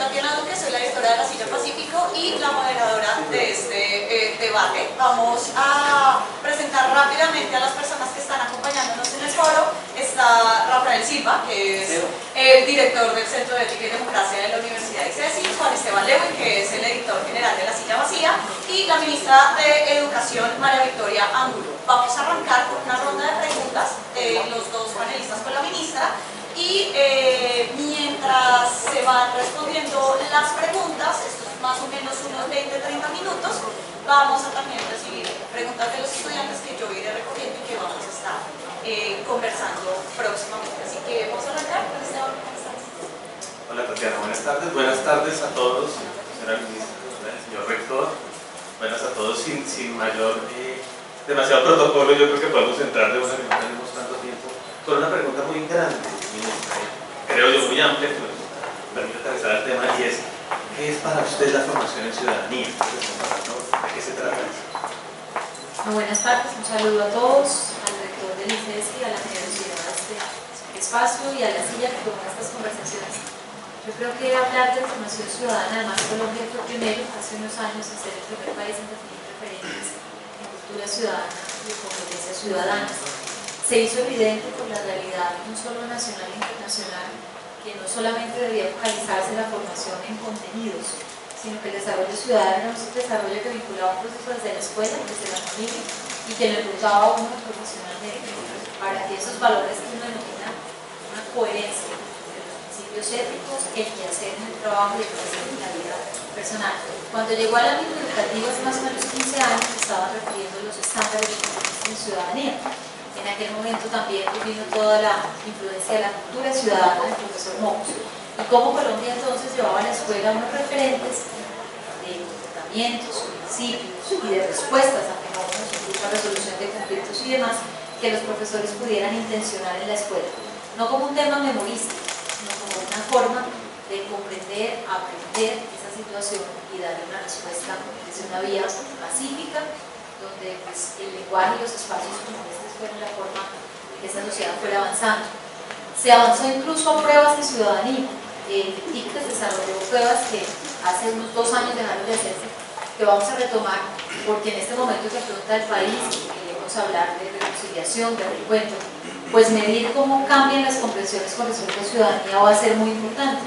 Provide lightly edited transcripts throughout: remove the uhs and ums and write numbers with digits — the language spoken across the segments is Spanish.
Tatiana Duque, soy la directora de La Silla Pacífico y la moderadora de este debate. Vamos a presentar rápidamente a las personas que están acompañándonos en el foro. Está Rafael Silva, que es el director del Centro de Ética y Democracia de la Universidad de ICESI, Juan Esteban Lewin, que es el editor general de La Silla Vacía, y la ministra de Educación, María Victoria Angulo. Vamos a arrancar con una ronda de preguntas de los dos panelistas con la ministra. Y mientras se van respondiendo las preguntas, esto es más o menos unos 20-30 minutos, vamos a también recibir preguntas de los estudiantes que yo iré recogiendo y que vamos a estar conversando próximamente. Así que vamos a arrancar con este orden. Hola Tatiana, buenas tardes. Buenas tardes a todos, señora ministra, señor rector. Buenas a todos, sin mayor, demasiado protocolo. Yo creo que podemos entrar de una vez, no tenemos tanto tiempo, con una pregunta muy grande, ministra, creo yo muy amplia, que nos permite atravesar el tema, y es: ¿qué es para usted la formación en ciudadanía? ¿De qué se trata eso? Buenas tardes, un saludo a todos, al rector del ICESI, a la generosidad de este espacio y a la silla que toma estas conversaciones. Yo creo que hablar de formación ciudadana, además Colombia fue pionero hace unos años en ser el primer país en definir referentes en cultura ciudadana y competencias ciudadanas. Se hizo evidente por la realidad, no solo nacional e internacional, que no solamente debía focalizarse la formación en contenidos, sino que el desarrollo ciudadano es un desarrollo que vinculaba un proceso desde la escuela, desde la familia, y que le preguntaba a uno profesionalmente para que esos valores que uno denomina una coherencia entre los principios éticos, el quehacer en el trabajo y el quehacer en la vida personal. Cuando llegó al ámbito educativo hace más o menos 15 años, se estaban refiriendo los estándares de competencia en ciudadanía. En aquel momento también vino toda la influencia de la cultura ciudadana del profesor Mocos. Y cómo Colombia entonces llevaba a la escuela unos referentes de comportamientos, principios y de respuestas ante fenómenos, incluso a resolución de conflictos y demás, que los profesores pudieran intencionar en la escuela. No como un tema memorístico, sino como una forma de comprender, aprender esa situación y darle una respuesta desde una vía pacífica, donde pues, el lenguaje y los espacios como este fueron la forma de que esa sociedad fuera avanzando. Se avanzó incluso a pruebas de ciudadanía. El TIC desarrolló pruebas que hace unos 2 años dejaron de hacerse, que vamos a retomar, porque en este momento que afronta el país, queremos hablar de reconciliación, de reencuentro, pues medir cómo cambian las comprensiones con respecto a ciudadanía va a ser muy importante.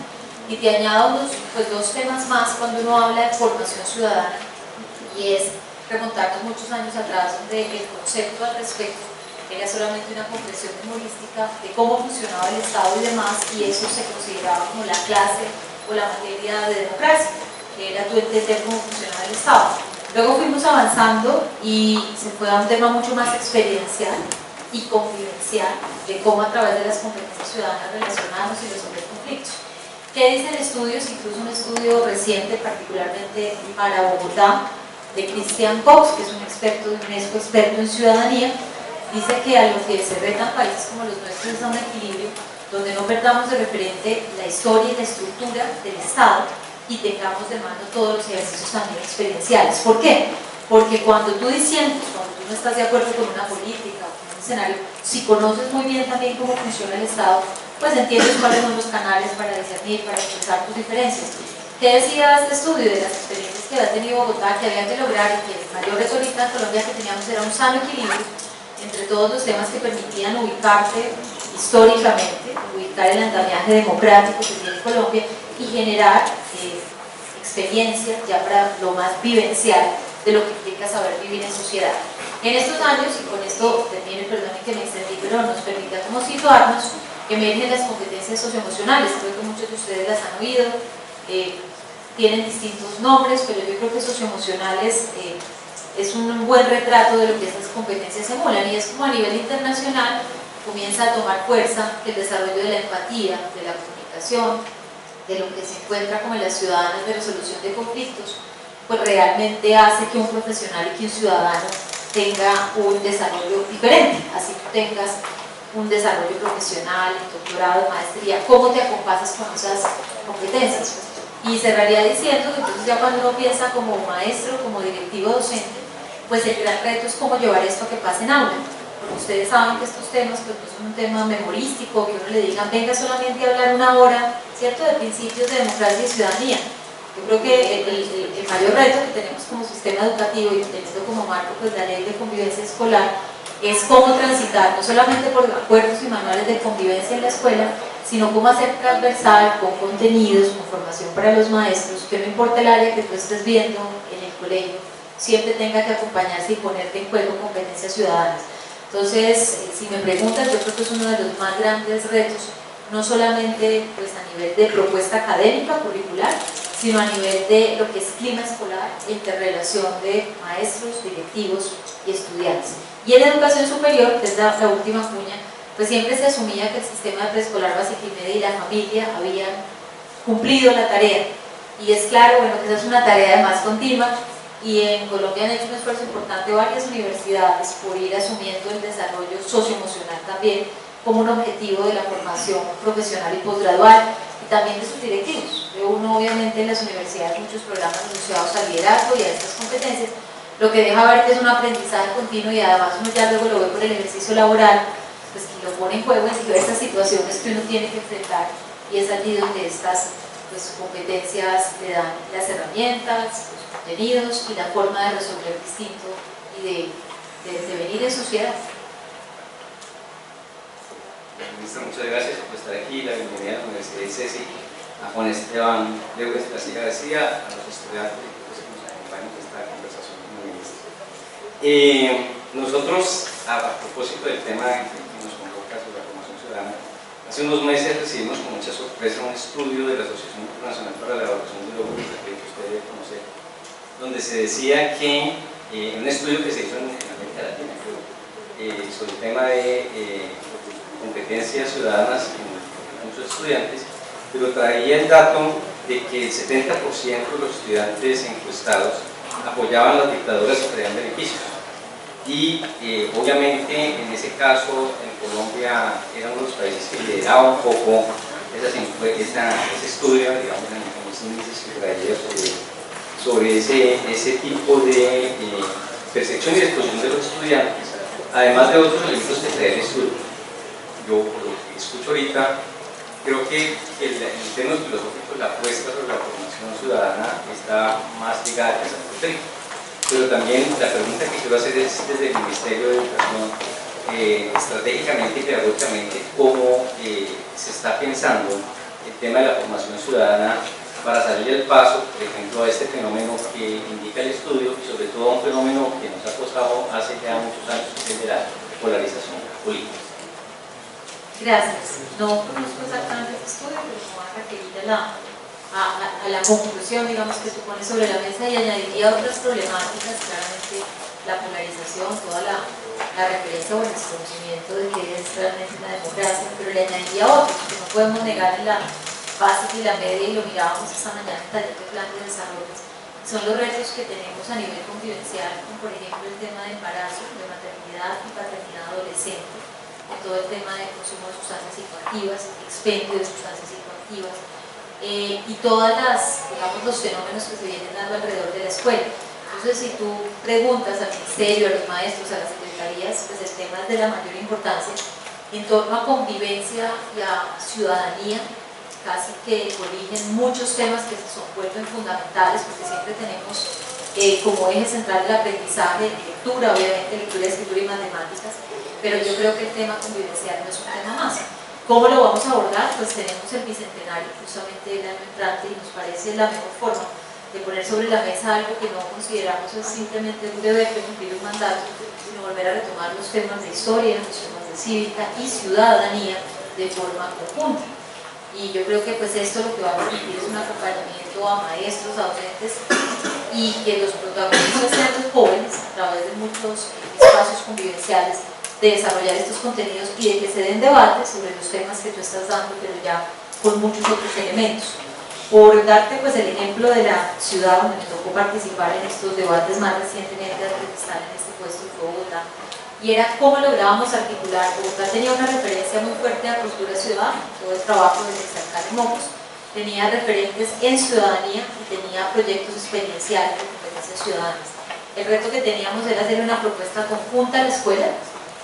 Y te añado pues, 2 temas más cuando uno habla de formación ciudadana, y es remontarnos muchos años atrás, donde el concepto al respecto era solamente una comprensión memorística de cómo funcionaba el Estado y demás, y eso se consideraba como la clase o la materia de democracia, que era tu entender cómo funcionaba el Estado. Luego fuimos avanzando y se fue a un tema mucho más experiencial y convivencial, de cómo a través de las competencias ciudadanas relacionarnos y resolver conflictos. ¿Qué dicen estudios? Incluso un estudio reciente, particularmente para Bogotá, de Christian Cox, que es un experto de UNESCO, experto en ciudadanía, dice que a lo que se retan países como los nuestros es a un equilibrio donde no perdamos de referente la historia y la estructura del Estado y tengamos de mano todos los ejercicios también experienciales. ¿Por qué? Porque cuando tú disientes, cuando tú no estás de acuerdo con una política, con un escenario, si conoces muy bien también cómo funciona el Estado, pues entiendes cuáles son los canales para discernir, para expresar tus diferencias. ¿Qué decía este estudio de las experiencias que había tenido Bogotá, que había que lograr, y que el mayor reto ahorita en Colombia que teníamos era un sano equilibrio entre todos los temas que permitían ubicarte históricamente, ubicar el andamiaje democrático que tiene Colombia y generar experiencias ya para lo más vivencial de lo que implica saber vivir en sociedad? En estos años, y con esto termino, perdonen que me extendí, pero nos permite como situarnos, emergen las competencias socioemocionales. Creo que muchos de ustedes las han oído, tienen distintos nombres, pero yo creo que socioemocionales es un buen retrato de lo que esas competencias emulan, y es como a nivel internacional comienza a tomar fuerza el desarrollo de la empatía, de la comunicación, de lo que se encuentra como en las ciudadanas de resolución de conflictos, pues realmente hace que un profesional y que un ciudadano tenga un desarrollo diferente. Así tú tengas un desarrollo profesional, doctorado, maestría, ¿cómo te acompasas con esas competencias? Y cerraría diciendo que entonces ya cuando uno piensa como maestro, como directivo docente, pues el gran reto es cómo llevar esto a que pase en aula. porque ustedes saben que estos temas pues, no son un tema memorístico, que uno le digan venga solamente a hablar una hora, ¿cierto?, de principios de democracia y ciudadanía. Yo creo que el mayor reto que tenemos como sistema educativo y teniendo como marco pues, la ley de convivencia escolar es cómo transitar, no solamente por acuerdos y manuales de convivencia en la escuela, sino cómo hacer transversal, con contenidos, con formación para los maestros, que no importa el área que tú estés viendo en el colegio, siempre tenga que acompañarse y ponerte en juego competencias ciudadanas. Entonces, si me preguntas, yo creo que es uno de los más grandes retos, no solamente pues, a nivel de propuesta académica, curricular, sino a nivel de lo que es clima escolar, interrelación de maestros, directivos y estudiantes. Y en educación superior, que es la última cuña, pues siempre se asumía que el sistema de preescolar, básica y media y la familia habían cumplido la tarea. Y es claro, bueno, que esa es una tarea además continua, y en Colombia han hecho un esfuerzo importante varias universidades por ir asumiendo el desarrollo socioemocional también como un objetivo de la formación profesional y posgradual, y también de sus directivos. Uno obviamente en las universidades muchos programas asociados al liderazgo y a estas competencias, lo que deja ver que es un aprendizaje continuo y además uno ya luego lo ve por el ejercicio laboral, pues que lo pone en juego en diversas situaciones que uno tiene que enfrentar, y es allí donde estas pues, competencias le dan las herramientas, los contenidos y la forma de resolver distinto y de venir en sociedad. Ministra, muchas gracias por estar aquí, la bienvenida a la Universidad de ICESI, a Juan Esteban Leugues García, a los estudiantes y que nos acompañan en esta conversación con el ministro. Nosotros, a propósito del tema que nos convoca sobre la formación ciudadana, hace unos meses recibimos con mucha sorpresa un estudio de la Asociación Internacional para la Evaluación de Logros, que usted debe conocer, donde se decía que, un estudio que se hizo en América Latina, creo, sobre el tema de competencias ciudadanas en muchos estudiantes, pero traía el dato de que el 70% de los estudiantes encuestados apoyaban las dictaduras que traían beneficios. Y obviamente en ese caso en Colombia era uno de los países que lideraba un poco ese estudio, digamos, en los índices que traía sobre ese tipo de percepción y exposición de los estudiantes, además de otros elementos que traía el estudio. Yo, por lo que escucho ahorita, creo que en términos filosóficos la apuesta sobre la formación ciudadana está más ligada a esa perspectiva. Pero también la pregunta que quiero hacer es desde el Ministerio de Educación, estratégicamente y pedagógicamente, cómo se está pensando el tema de la formación ciudadana para salir al paso, por ejemplo, a este fenómeno que indica el estudio y sobre todo a un fenómeno que nos ha costado hace ya muchos años, que es de la polarización política. Gracias. No conozco exactamente este estudio, pero me voy a referir a la conclusión, digamos, que tú pones sobre la mesa, y añadiría otras problemáticas, claramente la polarización, toda la referencia o el desconocimiento de que es realmente una democracia, pero le añadiría otros que no podemos negar en la básica y la media, y lo mirábamos esta mañana en el taller de plan de desarrollo. Son los retos que tenemos a nivel convivencial, como por ejemplo el tema de embarazo, de maternidad y paternidad adolescente, todo el tema de consumo de sustancias psicoactivas, expendio de sustancias psicoactivas, y todas digamos, los fenómenos que se vienen dando alrededor de la escuela. Entonces, si tú preguntas al ministerio, a los maestros, a las secretarías, pues el tema es de la mayor importancia en torno a convivencia y a ciudadanía. Casi que coligen muchos temas que se son vuelven fundamentales, porque siempre tenemos como eje central el aprendizaje, lectura, obviamente lectura, escritura y matemáticas, pero yo creo que el tema convivencial no es un tema más. ¿Cómo lo vamos a abordar? Pues tenemos el bicentenario justamente el año entrante, y nos parece la mejor forma de poner sobre la mesa algo que no consideramos es simplemente un deber de cumplir un mandato, sino volver a retomar los temas de historia, los temas de cívica y ciudadanía de forma conjunta. Y yo creo que pues esto lo que va a permitir es un acompañamiento a maestros, a docentes, y que los protagonistas sean los jóvenes a través de muchos espacios convivenciales, de desarrollar estos contenidos y de que se den debates sobre los temas que tú estás dando, pero ya con muchos otros elementos. Por darte pues el ejemplo de la ciudad donde me tocó participar en estos debates más recientemente antes de estar en este puesto en Bogotá, y era cómo lográbamos articular. Bogotá tenía una referencia muy fuerte a postura ciudadana, todo el trabajo desde Exalcar y Mocos, tenía referentes en ciudadanía y tenía proyectos experienciales de competencias ciudadanas. El reto que teníamos era hacer una propuesta conjunta a la escuela,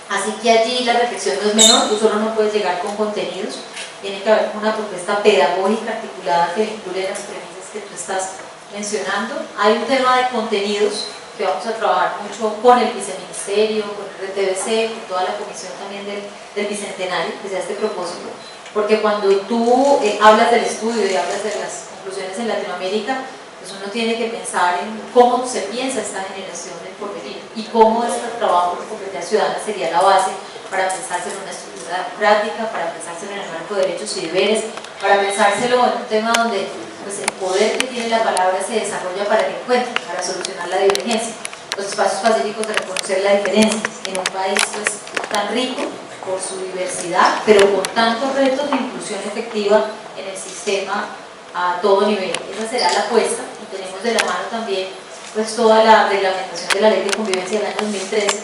Así que allí la reflexión no es menor, tú solo no puedes llegar con contenidos, tiene que haber una propuesta pedagógica articulada que vincule las premisas que tú estás mencionando. Hay un tema de contenidos que vamos a trabajar mucho con el viceministerio, con el RTBC, con toda la comisión también del Bicentenario, que sea este propósito, porque cuando tú hablas del estudio y hablas de las conclusiones en Latinoamérica, pues uno tiene que pensar en cómo se piensa esta generación del porvenir y cómo este trabajo de competencia ciudadana sería la base para pensárselo en una estructura democrática, para pensárselo en el marco de derechos y deberes, para pensárselo en un tema donde pues, el poder que tiene la palabra se desarrolla para el encuentro, para solucionar la divergencia, los espacios pacíficos de reconocer la diferencia en un país pues, tan rico por su diversidad, pero con tantos retos de inclusión efectiva en el sistema a todo nivel. Esa será la apuesta y tenemos de la mano también pues toda la reglamentación de la Ley de Convivencia del año 2013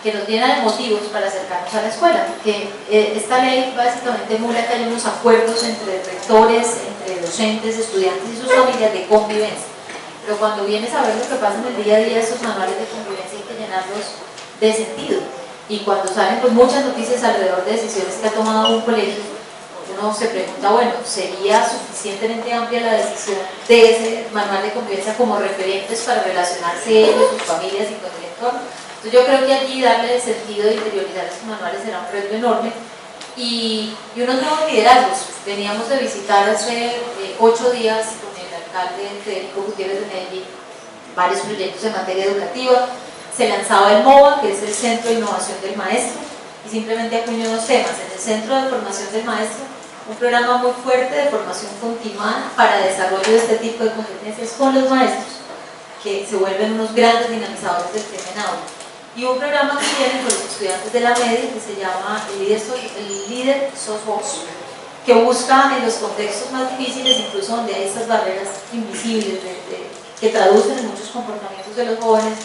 que nos llena de motivos para acercarnos a la escuela, porque esta ley básicamente emula que hay unos acuerdos entre rectores, entre docentes, estudiantes y sus familias de convivencia, pero cuando vienes a ver lo que pasa en el día a día, estos manuales de convivencia hay que llenarlos de sentido, y cuando salen pues muchas noticias alrededor de decisiones que ha tomado un colegio, uno se pregunta, bueno, ¿sería suficientemente amplia la decisión de ese manual de convivencia como referentes para relacionarse ellos, sus familias y con el entorno? Entonces yo creo que allí darle sentido de interiorizar estos manuales será un reto enorme y unos nuevos liderazgos. Veníamos de visitar hace 8 días con el alcalde Federico Gutiérrez de Medellín varios proyectos en materia educativa. Se lanzaba el MOVA, que es el Centro de Innovación del Maestro, y simplemente acuñó 2 temas. En el Centro de Formación del Maestro, un programa muy fuerte de formación continuada para desarrollo de este tipo de competencias con los maestros, que se vuelven unos grandes dinamizadores del tema en aula. Y un programa que tienen con los estudiantes de la media que se llama El Líder Sos Vos, que busca en los contextos más difíciles, incluso donde hay estas barreras invisibles que traducen en muchos comportamientos de los jóvenes,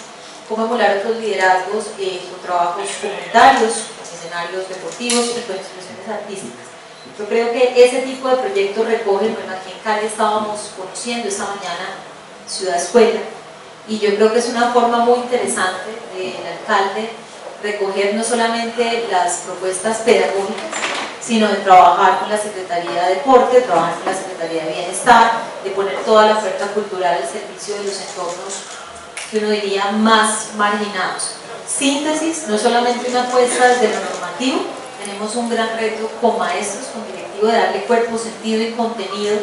cómo emular otros liderazgos con trabajos comunitarios, con escenarios deportivos y con expresiones artísticas. Yo creo que ese tipo de proyectos recogen, bueno, aquí en Cali estábamos conociendo esta mañana Ciudad Escuela, y yo creo que es una forma muy interesante del alcalde recoger no solamente las propuestas pedagógicas, sino de trabajar con la Secretaría de Deporte, de trabajar con la Secretaría de Bienestar, de poner toda la oferta cultural al servicio de los entornos que uno diría más marginados. Síntesis, no solamente una apuesta desde lo normativo, tenemos un gran reto con maestros, con directivo, de darle cuerpo, sentido y contenido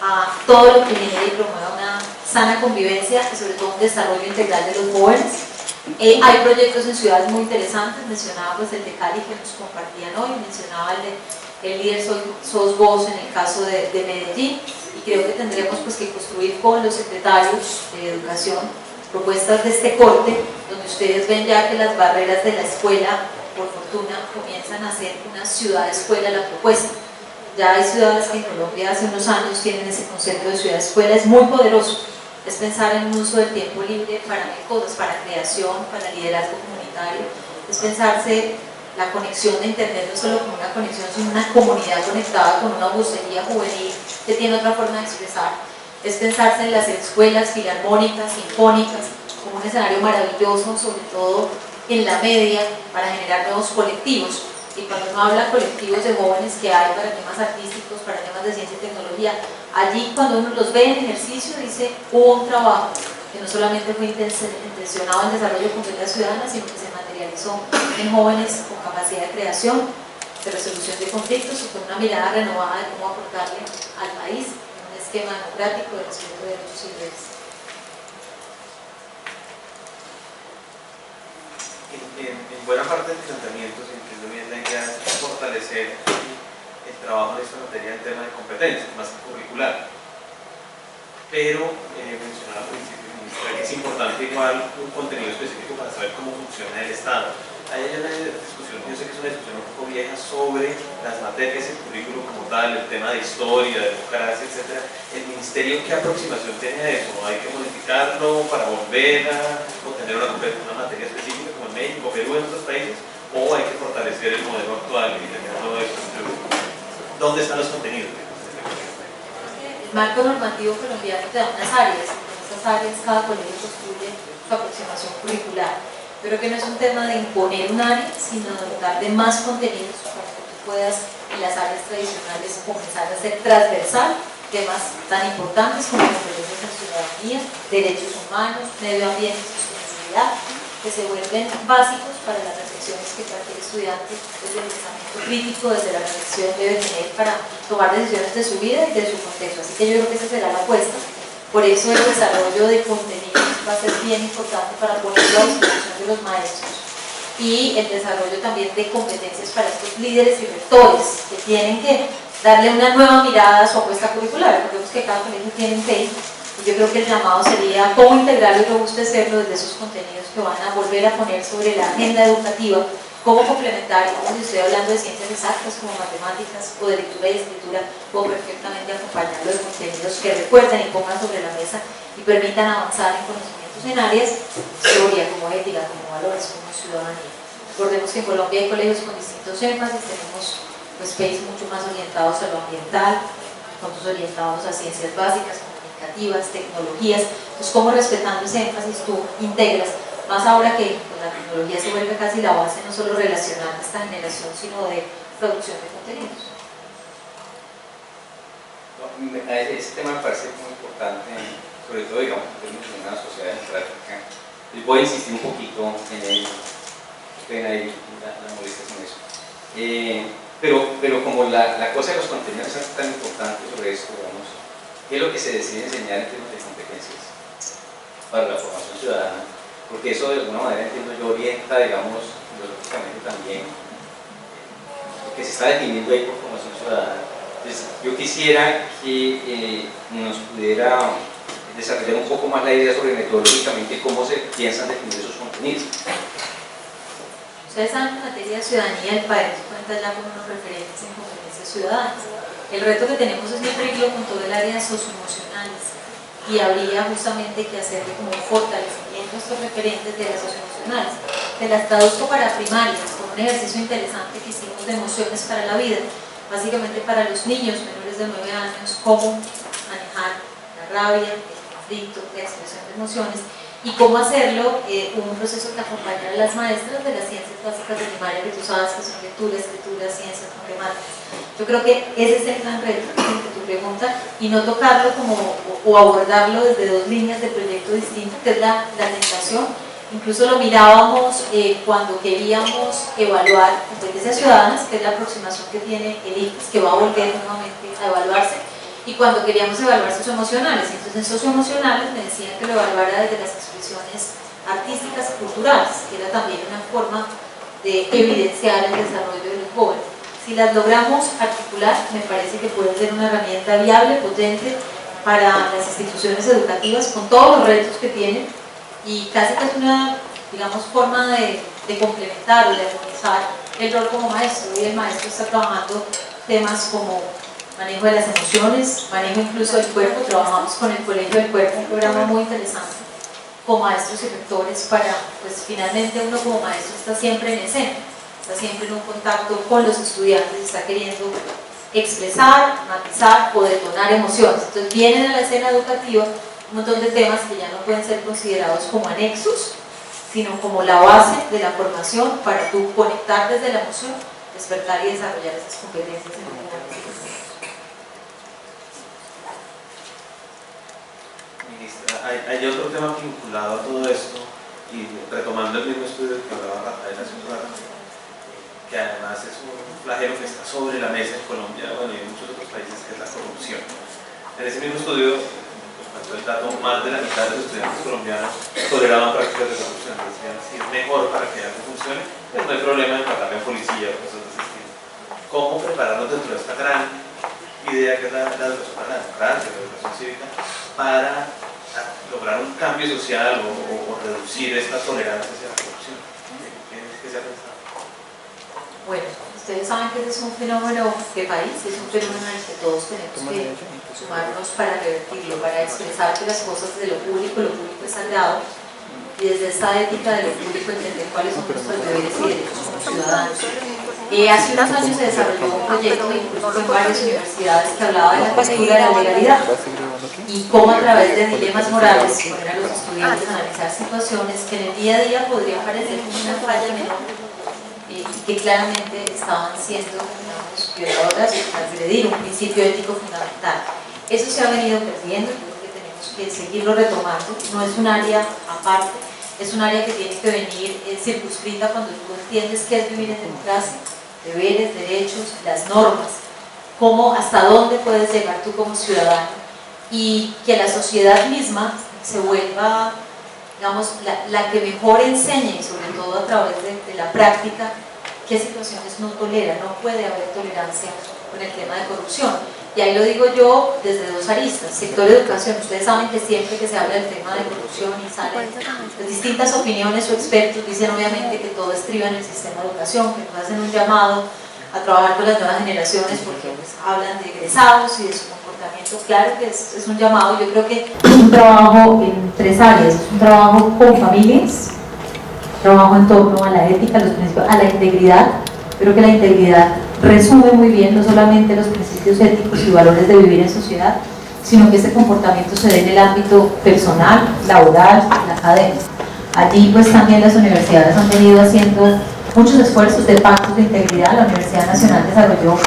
a todo lo que genere y promueva una sana convivencia y sobre todo un desarrollo integral de los jóvenes. Hay proyectos en ciudades muy interesantes, mencionaba pues el de Cali que nos compartían hoy, mencionaba el Líder Sos Vos en el caso de Medellín, y creo que tendremos pues que construir con los secretarios de educación propuestas de este corte, donde ustedes ven ya que las barreras de la escuela, por fortuna, comienzan a ser una ciudad-escuela la propuesta. Ya hay ciudades que en Colombia hace unos años tienen ese concepto de ciudad-escuela, es muy poderoso. Es pensar en un uso del tiempo libre para mil cosas, para creación, para liderazgo comunitario, es pensarse la conexión de internet no solo como una conexión, sino una comunidad conectada con una vocería juvenil que tiene otra forma de expresar, es pensarse en las escuelas filarmónicas, sinfónicas, como un escenario maravilloso, sobre todo en la media, para generar nuevos colectivos. Y cuando uno habla de colectivos de jóvenes que hay para temas artísticos, para temas de ciencia y tecnología, allí cuando uno los ve en ejercicio dice hubo un trabajo que no solamente fue intencionado en desarrollo de competencia ciudadana, sino que se materializó en jóvenes con capacidad de creación, de resolución de conflictos y con una mirada renovada de cómo aportarle al país en un esquema democrático de respeto de derechos y deberes. En buena parte del planteamiento se entiende bien la idea de fortalecer el trabajo en esta materia en tema de competencias, más que curricular. Pero mencionaba al principio, ministra, que es importante igual un contenido específico para saber cómo funciona el Estado. Hay una discusión, yo sé que es una discusión un poco vieja sobre las materias, el currículo como tal, el tema de historia, de democracia, etc. ¿El ministerio qué aproximación tiene a eso? ¿Hay que modificarlo para volver a obtener una materia específica como en México, Perú, en otros países? ¿O hay que fortalecer el modelo actual y tener todo eso? ¿Dónde están los contenidos? El marco normativo colombiano te da unas áreas, y en esas áreas cada colegio construye su aproximación curricular. Yo creo que no es un tema de imponer un área, sino de dotar de más contenidos para que tú puedas en las áreas tradicionales comenzar a ser transversal temas tan importantes como competencias en ciudadanía, derechos humanos, medio ambiente y sostenibilidad, que se vuelven básicos para las reflexiones que cualquier estudiante desde el pensamiento crítico, desde la reflexión debe tener para tomar decisiones de su vida y de su contexto. Así que yo creo que esa será la apuesta. Por eso el desarrollo de contenidos va a ser bien importante para ponerlo a disposición de los maestros y el desarrollo también de competencias para estos líderes y rectores que tienen que darle una nueva mirada a su apuesta curricular. Recordemos que cada colegio tiene un TEI y yo creo que el llamado sería cómo integrarlo y robustecerlo desde esos contenidos que van a volver a poner sobre la agenda educativa, cómo complementar, como si estoy hablando de ciencias exactas como matemáticas o de lectura y escritura, puedo perfectamente acompañarlo de contenidos que recuerden y pongan sobre la mesa y permitan avanzar en conocimientos en áreas historia, como ética, como valores, como ciudadanía. Recordemos que en Colombia hay colegios con distintos énfasis, tenemos PEIs mucho más orientados a lo ambiental, otros orientados a ciencias básicas, comunicativas, tecnologías. Entonces, cómo respetando ese énfasis tú integras, más ahora que la tecnología se vuelve casi la base no solo relacional de esta generación, sino de producción de contenidos. Ese tema me parece muy importante, sobre todo, digamos, en términos de una sociedad democrática. Voy a insistir un poquito en ello, ven ahí la molestia con eso. Pero como la cosa de los contenidos es tan importante sobre esto, digamos, ¿qué es lo que se decide enseñar en términos de competencias para la formación ciudadana? Porque eso de alguna manera, entiendo yo, orienta, digamos, filosóficamente también lo que se está definiendo ahí por formación ciudadana. Entonces, yo quisiera que nos pudiera desarrollar un poco más la idea sobre metodológicamente cómo se piensan definir esos contenidos. Ustedes saben que en materia de ciudadanía el país cuenta ya con unos referentes en competencias ciudadanas. El reto que tenemos es nutrirlo con todo el área socioemocionales y habría justamente que hacerle como un fortalecimiento a estos referentes de las socioemocionales. Te las traduzco para primarias, con un ejercicio interesante que hicimos de emociones para la vida, básicamente para los niños menores de 9 años, cómo manejar la rabia, el conflicto, la expresión de emociones, y cómo hacerlo, un proceso que acompaña a las maestras de las ciencias básicas de primaria, que tú sabes que son lectura, escritura, ciencias, matemáticas. Yo creo que ese es el gran reto de tu pregunta, y no tocarlo como, o abordarlo desde dos líneas de proyecto distintas, que es la tentación. Incluso lo mirábamos cuando queríamos evaluar competencias ciudadanas, que es la aproximación que tiene el ICFES, que va a volver nuevamente a evaluarse, y cuando queríamos evaluar socioemocionales. Entonces, en socioemocionales me decían que lo evaluara desde las expresiones artísticas y culturales, que era también una forma de evidenciar el desarrollo de los jóvenes. Si las logramos articular, me parece que puede ser una herramienta viable, potente para las instituciones educativas, con todos los retos que tienen, y casi que es una, digamos, forma de complementar o de armonizar el rol como maestro. Hoy el maestro está trabajando temas como manejo de las emociones, manejo incluso del cuerpo. Trabajamos con el Colegio del Cuerpo, un programa muy interesante con maestros y rectores para, pues finalmente uno como maestro está siempre en escena, está siempre en un contacto con los estudiantes, está queriendo expresar, matizar o detonar emociones. Entonces vienen a la escena educativa un montón de temas que ya no pueden ser considerados como anexos, sino como la base de la formación para tú conectar desde la emoción, despertar y desarrollar esas competencias en el mundo. Hay otro tema vinculado a todo esto, y retomando el mismo estudio que hablaba Rafael hace un rato, que además es un flagelo que está sobre la mesa en Colombia, bueno, y en muchos otros países, que es la corrupción. En ese mismo estudio, pues, el dato, más de la mitad de los estudiantes colombianos toleraban prácticas de corrupción. Decían, si es mejor para que algo funcione, pues no hay problema en pagarle a policía o cosas de ese estilo. ¿Cómo prepararnos dentro de esta gran idea que es la educación para la democracia, la educación cívica, para lograr un cambio social o reducir esta tolerancia hacia la corrupción? ¿Qué se ha pensado? Bueno, ustedes saben que ese es un fenómeno de país, es un fenómeno en el que todos tenemos que sumarnos para revertirlo, para expresar que las cosas de lo público es sagrado, y desde esta ética de lo público entender cuáles son nuestros deberes y derechos como ciudadanos. Hace unos años se desarrolló un proyecto incluso en varias universidades que hablaba de la cultura de la legalidad y cómo a través de dilemas morales poner a los estudiantes a analizar situaciones que en el día a día podrían parecer como una falla menor y que claramente estaban siendo, digamos, violadoras o transgredir un principio ético fundamental. Eso se ha venido perdiendo, yo creo que tenemos que seguirlo retomando, no es un área aparte, es un área que tiene que venir circunscrita cuando tú entiendes qué es vivir en democracia, deberes, derechos, las normas, cómo, hasta dónde puedes llegar tú como ciudadano y que la sociedad misma se vuelva, digamos, la que mejor enseñe, sobre todo a través de la práctica, qué situaciones no tolera, no puede haber tolerancia con el tema de corrupción. Y ahí lo digo yo desde dos aristas. Sector educación, ustedes saben que siempre que se habla del tema de corrupción y salen las distintas opiniones o expertos dicen obviamente que todo estriba en el sistema de educación, que nos hacen un llamado a trabajar con las nuevas generaciones porque pues, hablan de egresados y de su comportamiento. Claro que es un llamado, yo creo que es un trabajo en tres áreas, es un trabajo con familias, trabajo en torno a la ética, a los principios, a la integridad. Creo que la integridad resume muy bien no solamente los principios éticos y valores de vivir en sociedad, sino que ese comportamiento se dé en el ámbito personal, laboral, académico. Allí pues también las universidades han venido haciendo muchos esfuerzos de pactos de integridad. La Universidad Nacional desarrolló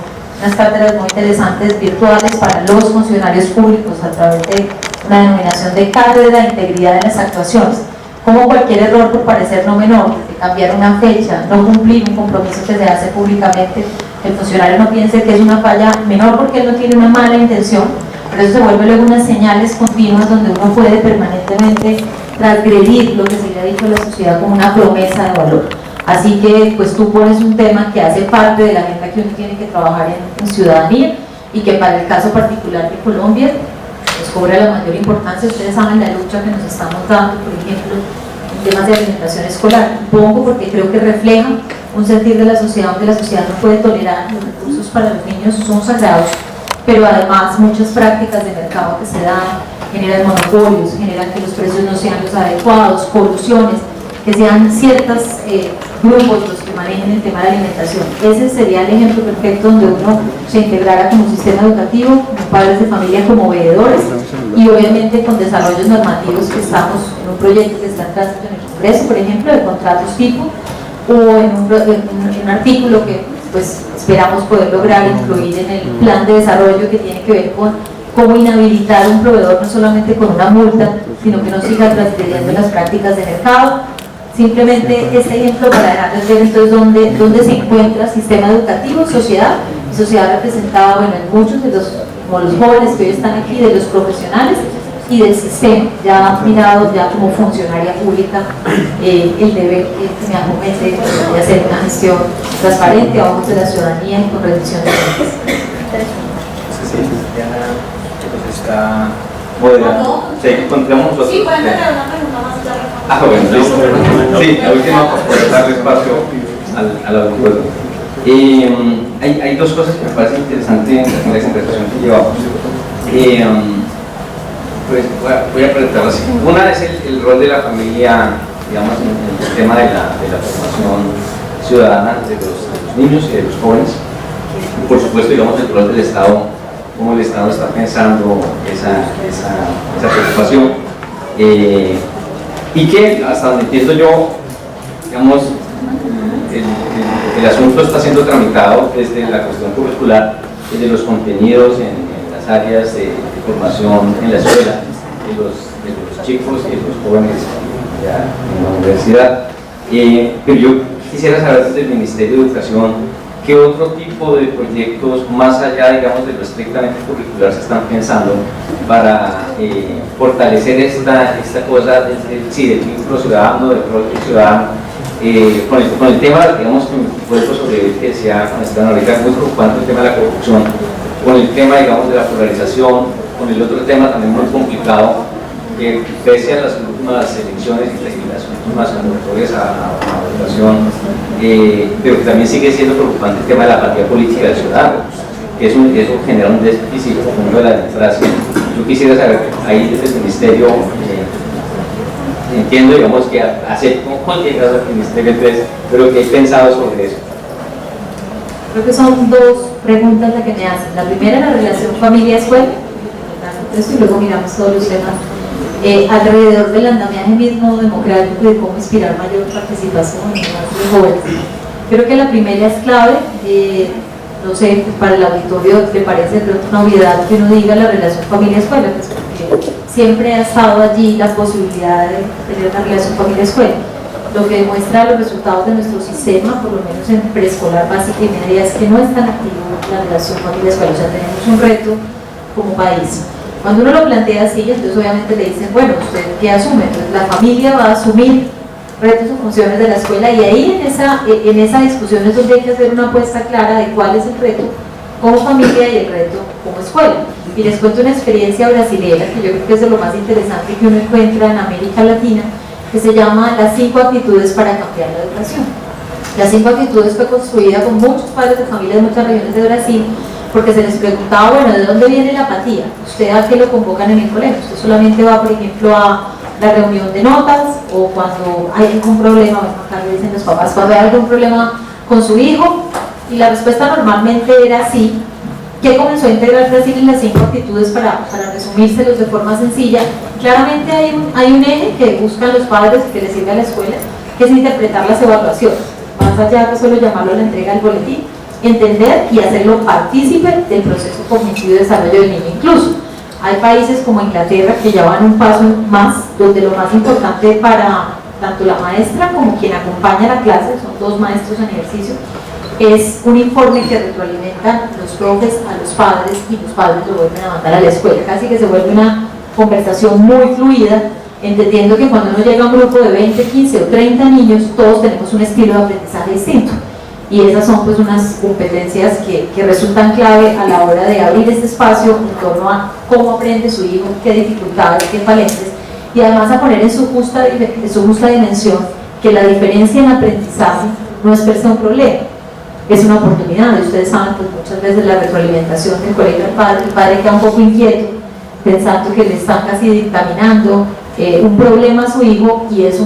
unas cátedras muy interesantes virtuales para los funcionarios públicos a través de una denominación de cátedra de integridad en las actuaciones. Como cualquier error, por parecer no menor, de cambiar una fecha, no cumplir un compromiso que se hace públicamente, el funcionario no piense que es una falla menor porque él no tiene una mala intención, pero eso se vuelve luego unas señales continuas donde uno puede permanentemente transgredir lo que se le ha dicho a la sociedad como una promesa de valor. Así que pues tú pones un tema que hace parte de la agenda que uno tiene que trabajar en ciudadanía y que para el caso particular de Colombia pues cobra la mayor importancia. Ustedes saben la lucha que nos estamos dando, por ejemplo, en temas de alimentación escolar. Pongo porque creo que refleja un sentir de la sociedad donde la sociedad no puede tolerar. Los recursos para los niños son sagrados, pero además muchas prácticas de mercado que se dan generan monopolios, generan que los precios no sean los adecuados, colusiones, que sean ciertos grupos los que manejen el tema de alimentación. Ese sería el ejemplo perfecto donde uno se integrara como sistema educativo, como padres de familia, como veedores y obviamente con desarrollos normativos que estamos en un proyecto que está en tránsito en el Congreso, por ejemplo, de contratos tipo, o en un artículo que pues esperamos poder lograr incluir en el plan de desarrollo que tiene que ver con cómo inhabilitar a un proveedor no solamente con una multa, sino que no siga transgrediendo las prácticas de mercado. Simplemente este ejemplo para dejarles ver entonces dónde se encuentra el sistema educativo, sociedad, y sociedad representada, bueno, en muchos de los, como los jóvenes que hoy están aquí, de los profesionales y del sistema, ya mirado ya como funcionaria pública, el deber que me acomete de hacer una gestión transparente a ojos de la ciudadanía y con rendición de cuentas. Está moderado. Sí, encontramos nosotros. Sí, pueden tener una pregunta más clara. Ah, bueno, listo. Sí, la última para darle espacio al auditorio. Hay dos cosas que me parecen interesantes en la conversación que llevamos. Pues voy a preguntarlas así. Una es el rol de la familia, digamos, en el tema de la formación ciudadana de los niños y de los jóvenes. Y por supuesto, digamos, el rol del Estado, cómo el Estado está pensando esa preocupación. Y que, hasta donde entiendo yo, digamos, el asunto está siendo tramitado desde la cuestión curricular, desde los contenidos en las áreas de formación en la escuela, de los chicos y de los jóvenes ya en la universidad. Pero yo quisiera saber desde el Ministerio de Educación qué otro tipo de proyectos, más allá, digamos, de lo estrictamente curricular, se están pensando para fortalecer esta cosa del vínculo ciudadano, del rol del ciudadano, con el tema, digamos, que vuelvo sobre el que decía con Esteban ahorita, muy preocupante el tema de la corrupción, con el tema, digamos, de la polarización, con el otro tema también muy complicado, que pese a las últimas elecciones y las últimas convocatorias a votación, pero que también sigue siendo preocupante el tema de la apatía política del ciudadano, que eso genera un déficit profundo de la democracia. Yo quisiera saber, ahí desde el Ministerio, entiendo, digamos, que acepto con llegar al Ministerio, entonces, pero ¿qué hay pensado sobre eso? Creo que son dos preguntas las que me hacen. La primera, la relación familia-escuela, y luego miramos todos los temas alrededor del andamiaje mismo democrático y de cómo inspirar mayor participación en los jóvenes. Creo que la primera es clave. No sé, para el auditorio le parece de pronto una obviedad que uno diga la relación familia-escuela, pues porque siempre ha estado allí la posibilidad de tener una relación familia-escuela. Lo que demuestra los resultados de nuestro sistema, por lo menos en preescolar, básica y media, es que no es tan activo la relación familia-escuela. O sea, tenemos un reto como país. Cuando uno lo plantea así, entonces obviamente le dicen, bueno, ¿usted qué asume? Entonces la familia va a asumir retos o funciones de la escuela, y ahí en esa discusión es donde hay que hacer una apuesta clara de cuál es el reto como familia y el reto como escuela. Y les cuento una experiencia brasilera que yo creo que es de lo más interesante que uno encuentra en América Latina, que se llama Las 5 actitudes para cambiar la educación. Las 5 actitudes fue construida con muchos padres de familia de muchas regiones de Brasil, porque se les preguntaba, bueno, ¿de dónde viene la apatía? ¿Usted a qué lo convocan en el colegio? ¿Usted solamente va, por ejemplo, a la reunión de notas, o cuando hay algún problema, bueno, acá le dicen los papás, cuando hay algún problema con su hijo? Y la respuesta normalmente era así. ¿Qué comenzó a integrar Brasil en las 5 actitudes para resumírselos de forma sencilla? Claramente hay un eje que buscan los padres y que les sirve a la escuela, que es interpretar las evaluaciones, más allá de solo llamarlo a la entrega del boletín, entender y hacerlo partícipe del proceso cognitivo y desarrollo del niño. Incluso hay países como Inglaterra que ya van un paso más, donde lo más importante para tanto la maestra como quien acompaña la clase, son 2 maestros en ejercicio, es un informe que retroalimentan los profes a los padres, y los padres lo vuelven a mandar a la escuela. Casi que se vuelve una conversación muy fluida, entendiendo que cuando uno llega a un grupo de 20, 15 o 30 niños, todos tenemos un estilo de aprendizaje distinto. Y esas son pues unas competencias que resultan clave a la hora de abrir este espacio en torno a cómo aprende su hijo, qué dificultades, qué falencias, y además a poner en su justa dimensión que la diferencia en aprendizaje no es per se un problema, es una oportunidad. Y ustedes saben, pues muchas veces la retroalimentación del colegio al el padre queda un poco inquieto, pensando que le están casi dictaminando un problema a su hijo, y es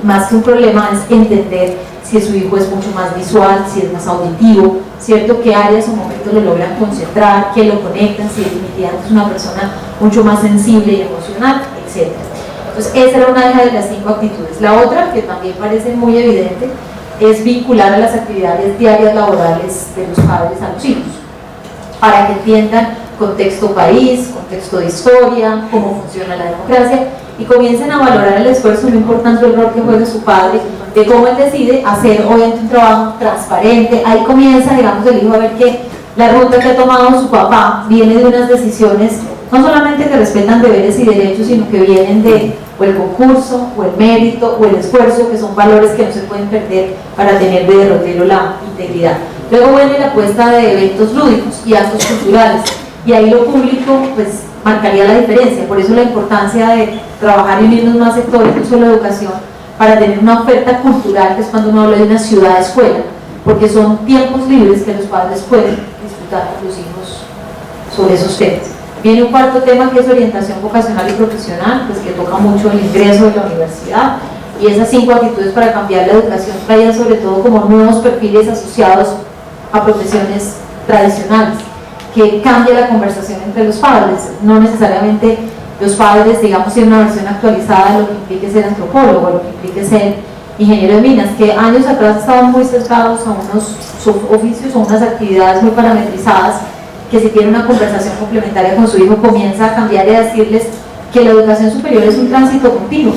más que un problema, es entender si su hijo es mucho más visual, si es más auditivo, ¿cierto? ¿Qué áreas o momentos lo logran concentrar? ¿Qué lo conectan? Si definitivamente es una persona mucho más sensible y emocional, etc. Entonces, esa era una de las 5 actitudes. La otra, que también parece muy evidente, es vincular a las actividades diarias laborales de los padres a los hijos, para que entiendan contexto país, contexto de historia, cómo funciona la democracia, y comiencen a valorar el esfuerzo, no importando el rol que juega su padre, de cómo él decide hacer obviamente un trabajo transparente. Ahí comienza, digamos, el hijo a ver que la ruta que ha tomado su papá viene de unas decisiones no solamente que respetan deberes y derechos, sino que vienen de o el concurso, o el mérito, o el esfuerzo, que son valores que no se pueden perder para tener de derrotero la integridad. Luego viene la apuesta de eventos lúdicos y actos culturales, y ahí lo público pues marcaría la diferencia. Por eso la importancia de trabajar y unirnos más sectores, no solo educación, para tener una oferta cultural, que es cuando uno habla de una ciudad-escuela, porque son tiempos libres que los padres pueden disfrutar con los hijos sobre esos temas. Viene un cuarto tema, que es orientación vocacional y profesional, pues que toca mucho el ingreso de la universidad, y esas 5 actitudes para cambiar la educación traían sobre todo como nuevos perfiles asociados a profesiones tradicionales, que cambia la conversación entre los padres. No necesariamente los padres, digamos, tienen una versión actualizada de lo que implique ser antropólogo, lo que implique ser ingeniero de minas, que años atrás estaban muy sesgados a unos oficios o unas actividades muy parametrizadas, que si tiene una conversación complementaria con su hijo comienza a cambiar y a decirles que la educación superior es un tránsito continuo,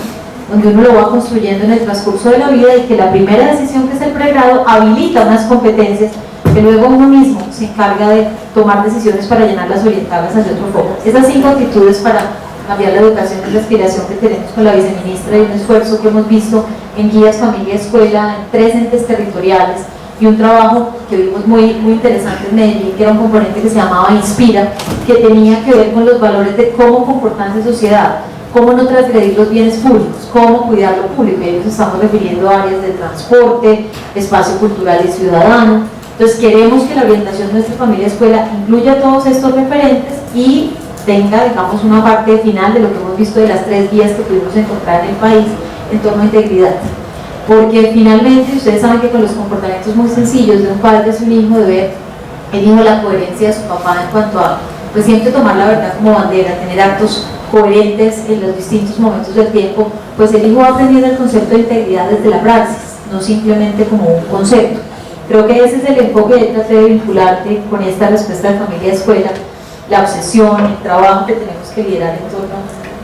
donde uno lo va construyendo en el transcurso de la vida, y que la primera decisión, que es el pregrado, habilita unas competencias que luego uno mismo se encarga de tomar decisiones para llenarlas, orientarlas hacia otro foco. Esas 5 actitudes para cambiar la educación es la aspiración que tenemos con la viceministra, y un esfuerzo que hemos visto en guías familia-escuela en 3 entes territoriales, y un trabajo que vimos muy interesante en Medellín, que era un componente que se llamaba Inspira, que tenía que ver con los valores de cómo comportarse en sociedad, cómo no transgredir los bienes públicos, cómo cuidar lo público. Y ahí nos estamos refiriendo a áreas de transporte, espacio cultural y ciudadano. Entonces queremos que la orientación de nuestra familia-escuela incluya todos estos referentes y tenga, digamos, una parte final de lo que hemos visto de las 3 guías que pudimos encontrar en el país en torno a integridad. porque finalmente ustedes saben que con los comportamientos muy sencillos de un padre es un hijo, de ver el hijo la coherencia de su papá en cuanto a pues siempre tomar la verdad como bandera, tener actos coherentes en los distintos momentos del tiempo, pues el hijo va aprendiendo el concepto de integridad desde la praxis, no simplemente como un concepto. Creo que ese es el enfoque que traté de vincularte con esta respuesta de familia-escuela, la obsesión, el trabajo que tenemos que liderar en torno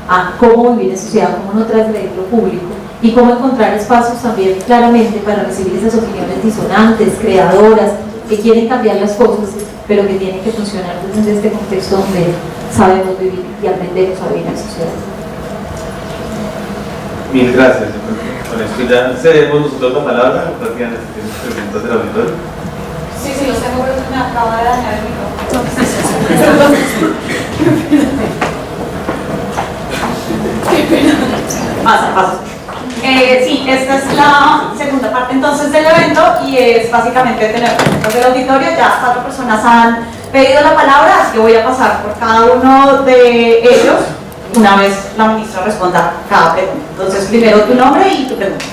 a cómo vivir en sociedad, cómo no transgredir lo público y cómo encontrar espacios también claramente para recibir esas opiniones disonantes, creadoras, que quieren cambiar las cosas, pero que tienen que funcionar desde este contexto donde sabemos vivir y aprendemos a vivir en sociedad. Mil gracias. Con esto ya cedemos nosotros la palabra. Tatiana, si tienes preguntas del auditorio. Sí, los tengo, pero me acaba de dañar el micrófono. Pasa. Sí, esta es la segunda parte entonces del evento y es básicamente tener preguntas del auditorio. Ya 4 personas han pedido la palabra, así que voy a pasar por cada uno de ellos una vez la ministra responda cada pregunta. Entonces, primero tu nombre y tu pregunta.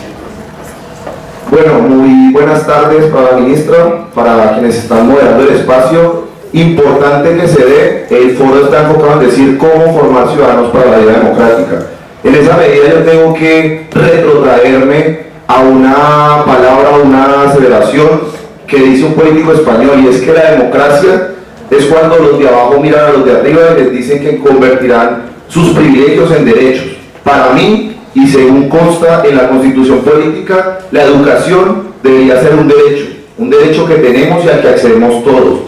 Bueno, muy buenas tardes para la ministra, para quienes están moderando el espacio. Importante que se dé, el foro está enfocado en decir cómo formar ciudadanos para la vida democrática. En esa medida yo tengo que retrotraerme a una palabra, a una aseveración que dice un político español, y es que la democracia es cuando los de abajo miran a los de arriba y les dicen que convertirán sus privilegios en derechos. Para mí, y según consta en la Constitución política, la educación debería ser un derecho que tenemos y al que accedemos todos.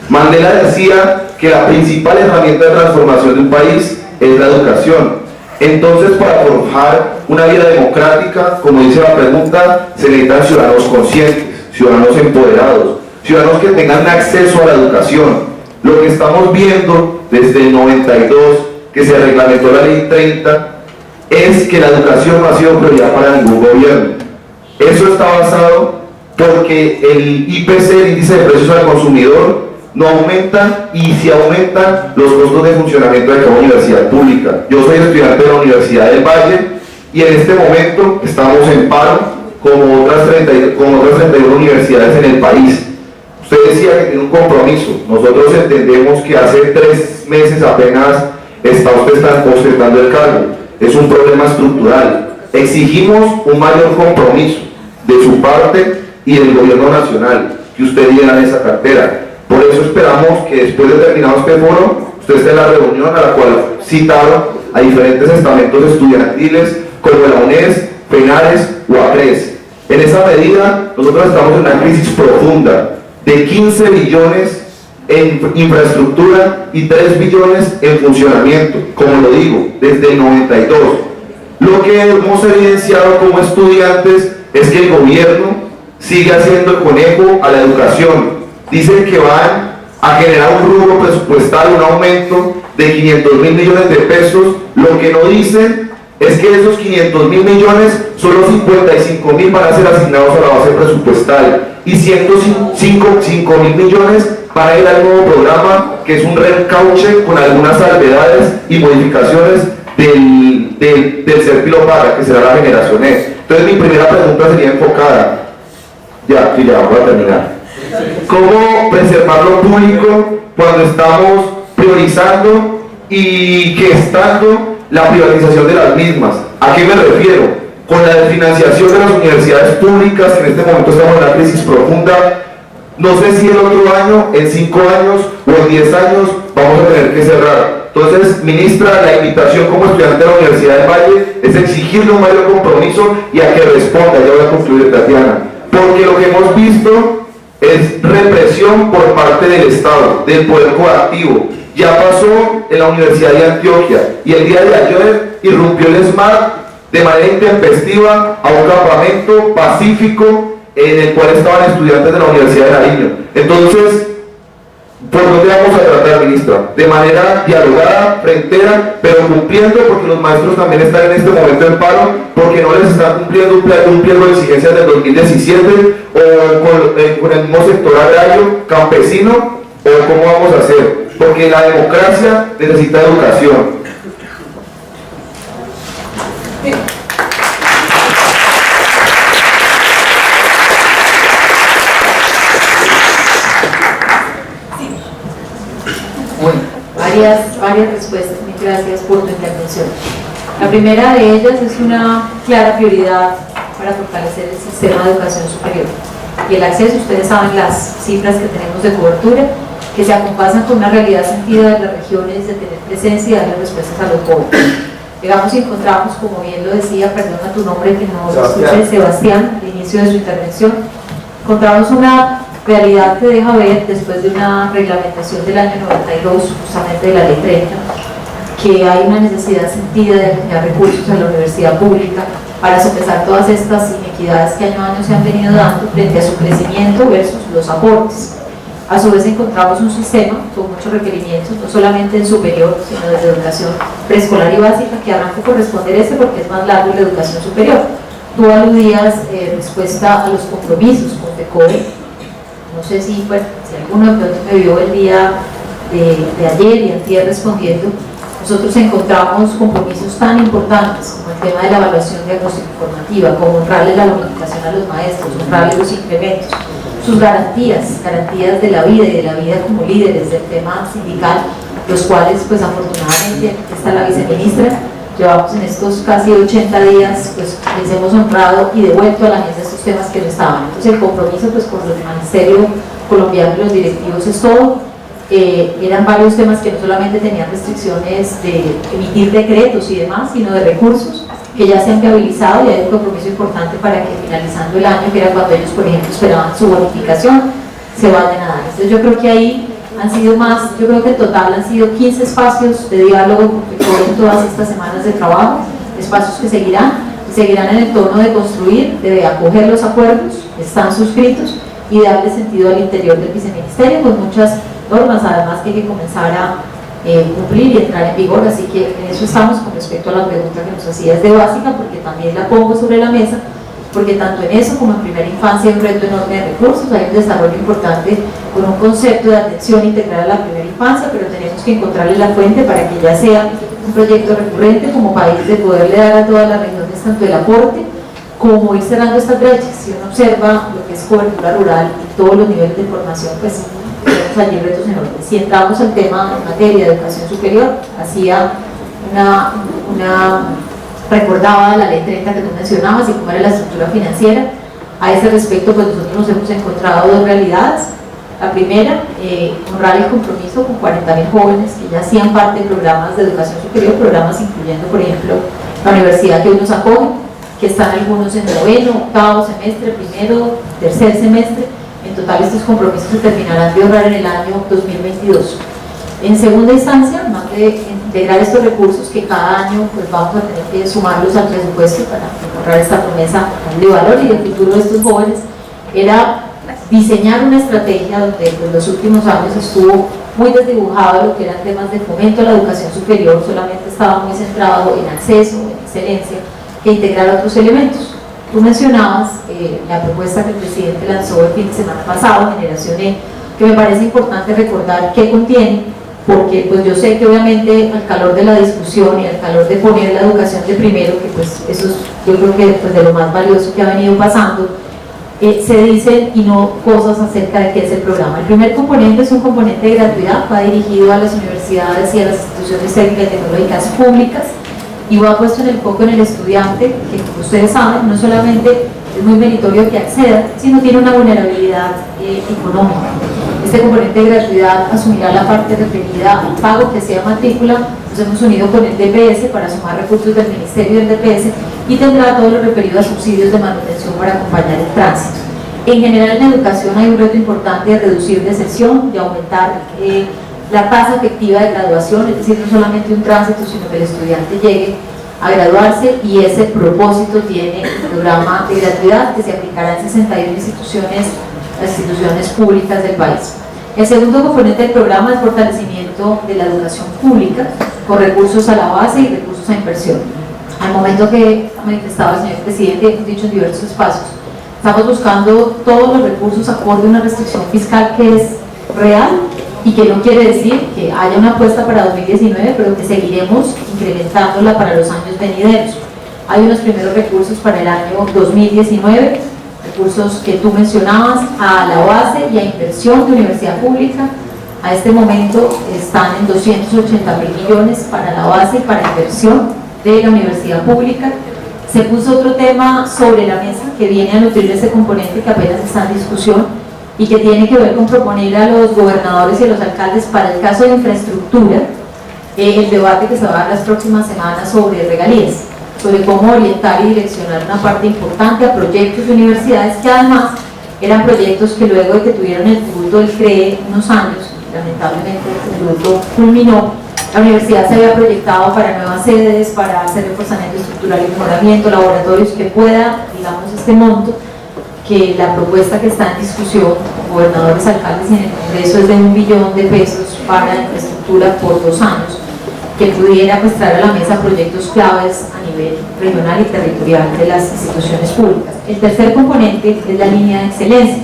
Mandela decía que la principal herramienta de transformación de un país es la educación. Entonces, para forjar una vida democrática, como dice la pregunta, se necesitan ciudadanos conscientes, ciudadanos empoderados, ciudadanos que tengan acceso a la educación. Lo que estamos viendo desde el 92, que se reglamentó la ley 30, es que la educación no ha sido prioridad para ningún gobierno. Eso está basado porque el IPC, el índice de precios al consumidor, no aumentan, y si aumentan los costos de funcionamiento de cada universidad pública. Yo soy estudiante de la Universidad del Valle y en este momento estamos en paro como otras 31 universidades en el país. Usted decía que tiene un compromiso. Nosotros entendemos que hace 3 meses apenas está usted ostentando el cargo. Es un problema estructural. Exigimos un mayor compromiso de su parte y del gobierno nacional, que usted llena esa cartera. Por eso esperamos que después de terminado este foro, usted esté en la reunión a la cual citaron a diferentes estamentos estudiantiles como la UNES, PENARES o ACRES. En esa medida, nosotros estamos en una crisis profunda de 15 billones en infraestructura y 3 billones en funcionamiento, como lo digo, desde el 92. Lo que hemos evidenciado como estudiantes es que el gobierno sigue haciendo el conejo a la educación. Dicen que van a generar un rubro presupuestal, un aumento de 500.000 millones de pesos. Lo que no dicen es que esos 500.000 millones, solo 55.000 van a ser asignados a la base presupuestal y 105.000 millones para ir al nuevo programa, que es un recauche con algunas salvedades y modificaciones del Serpilo Paga, que será la generación E. Entonces mi primera pregunta sería enfocada, ya vamos a terminar. ¿Cómo preservar lo público cuando estamos priorizando y gestando la privatización de las mismas? ¿A qué me refiero? Con la desfinanciación de las universidades públicas, que en este momento estamos en una crisis profunda. No sé si el otro año, en 5 años o en 10 años vamos a tener que cerrar. Entonces, ministra, la invitación como estudiante de la Universidad del Valle es exigirle un mayor compromiso y a que responda. Ya voy a concluir, Tatiana. Porque lo que hemos visto es represión por parte del Estado, del poder coactivo. Ya pasó en la Universidad de Antioquia y el día de ayer irrumpió el ESMAD de manera intempestiva a un campamento pacífico en el cual estaban estudiantes de la Universidad de Nariño. Entonces, ¿por dónde vamos a tratar, ministra? De manera dialogada, frentera, pero cumpliendo, porque los maestros también están en este momento en paro, porque no les están cumpliendo un pliego de exigencias del 2017, o con el mismo sector agrario, campesino, o cómo vamos a hacer, porque la democracia necesita educación. varias respuestas. Muchas gracias por tu intervención. La primera de ellas es una clara prioridad para fortalecer el sistema de educación superior. Y el acceso, ustedes saben las cifras que tenemos de cobertura, que se acompasan con una realidad sentida de las regiones, de tener presencia y darle respuestas a los jóvenes. Digamos, encontramos, como bien lo decía, perdona tu nombre que no lo escuché, Sebastián, al inicio de su intervención, encontramos una realidad que deja ver, después de una reglamentación del año 92, justamente de la ley 30, que hay una necesidad sentida de destinar recursos a la universidad pública para sopesar todas estas inequidades que año a año se han venido dando frente a su crecimiento versus los aportes. A su vez encontramos un sistema con muchos requerimientos, no solamente en superior, sino desde educación preescolar y básica, que arranco por responder ese porque es más largo la educación superior. Tú aludías respuesta a los compromisos con FECODE. No sé si alguno de me vio el día de ayer y antier respondiendo. Nosotros encontramos compromisos tan importantes como el tema de la evaluación diagnóstica informativa, como honrarle la bonificación a los maestros, honrarle los incrementos, sus garantías de la vida y de la vida como líderes del tema sindical, los cuales pues afortunadamente, aquí está la viceministra, llevamos en estos casi 80 días, pues les hemos honrado y devuelto a la agenda estos temas que no estaban. Entonces el compromiso pues con el Ministerio colombiano y los directivos es todo. Eran varios temas que no solamente tenían restricciones de emitir decretos y demás, sino de recursos que ya se han viabilizado, y hay un compromiso importante para que finalizando el año, que era cuando ellos por ejemplo esperaban su bonificación, se vayan a dar. Entonces yo creo que ahí han sido más, yo creo que en total han sido 15 espacios de diálogo en todas estas semanas de trabajo, espacios que seguirán en el tono de construir, de acoger los acuerdos, están suscritos, y darle sentido al interior del viceministerio con muchas normas, además que hay que comenzar a cumplir y entrar en vigor, así que en eso estamos. Con respecto a la pregunta que nos hacías de básica, porque también la pongo sobre la mesa, porque tanto en eso como en primera infancia hay un reto enorme de recursos, hay un desarrollo importante con un concepto de atención integral a la primera infancia, pero tenemos que encontrarle la fuente para que ya sea un proyecto recurrente como país, de poderle dar a todas las regiones tanto el aporte como ir cerrando estas brechas. Si uno observa lo que es cobertura rural y todos los niveles de formación, pues tenemos allí retos enormes. Si entramos al tema en materia de educación superior, hacía recordaba la ley 30 que tú mencionabas y cómo era la estructura financiera. A ese respecto, pues nosotros nos hemos encontrado dos realidades. La primera, honrar el compromiso con 40.000 jóvenes que ya hacían parte de programas de educación superior, programas incluyendo, por ejemplo, la universidad que hoy nos acoge, que están algunos en noveno, octavo semestre, primero, tercer semestre. En total estos compromisos se terminarán de honrar en el año 2022. En segunda instancia, además de integrar estos recursos que cada año pues vamos a tener que sumarlos al presupuesto para honrar esta promesa de valor y de futuro de estos jóvenes, era diseñar una estrategia donde en los últimos años estuvo muy desdibujado lo que eran temas de fomento a la educación superior, solamente estaba muy centrado en acceso, en excelencia, que integrar otros elementos. Tú mencionabas la propuesta que el presidente lanzó el fin de semana pasado, Generación E, que me parece importante recordar qué contiene, porque pues yo sé que obviamente al calor de la discusión y al calor de poner la educación de primero, que pues eso es yo creo que pues de lo más valioso que ha venido pasando, se dicen y no cosas acerca de qué es el programa. El primer componente es un componente de gratuidad, va dirigido a las universidades y a las instituciones técnicas y tecnológicas públicas, y va puesto en el foco en el estudiante, que como ustedes saben, no solamente es muy meritorio que acceda, sino tiene una vulnerabilidad económica. Este componente de gratuidad asumirá la parte referida al pago que sea matrícula. Nos hemos unido con el DPS para sumar recursos del Ministerio del DPS y tendrá todo lo referido a subsidios de manutención para acompañar el tránsito. En general en educación hay un reto importante de reducir deserción, de aumentar la tasa efectiva de graduación, es decir, no solamente un tránsito, sino que el estudiante llegue a graduarse, y ese propósito tiene el programa de gratuidad que se aplicará en 61 instituciones, las instituciones públicas del país. El segundo componente del programa es fortalecimiento de la educación pública con recursos a la base y recursos a inversión. Al momento que ha manifestado el señor presidente, hemos dicho en diversos espacios, estamos buscando todos los recursos acorde a una restricción fiscal que es real y que no quiere decir que haya una apuesta para 2019, pero que seguiremos incrementándola para los años venideros. Hay unos primeros recursos para el año 2019, recursos que tú mencionabas, a la base y a inversión de universidad pública, A este momento están en 280.000 millones para la base y para inversión de la universidad pública. Se puso otro tema sobre la mesa que viene a nutrir ese componente que apenas está en discusión y que tiene que ver con proponer a los gobernadores y a los alcaldes para el caso de infraestructura el debate que se va a dar las próximas semanas sobre regalías, sobre cómo orientar y direccionar una parte importante a proyectos de universidades que además eran proyectos que luego de que tuvieron el tributo del CREE unos años, lamentablemente el tributo culminó, la universidad se había proyectado para nuevas sedes, para hacer reforzamiento estructural y mejoramiento, laboratorios que pueda, digamos, este monto, que la propuesta que está en discusión con gobernadores, alcaldes y en el Congreso es de $1 billón para infraestructura por 2 años, que pudiera pues traer a la mesa proyectos claves a nivel regional y territorial de las instituciones públicas. El tercer componente es la línea de excelencia.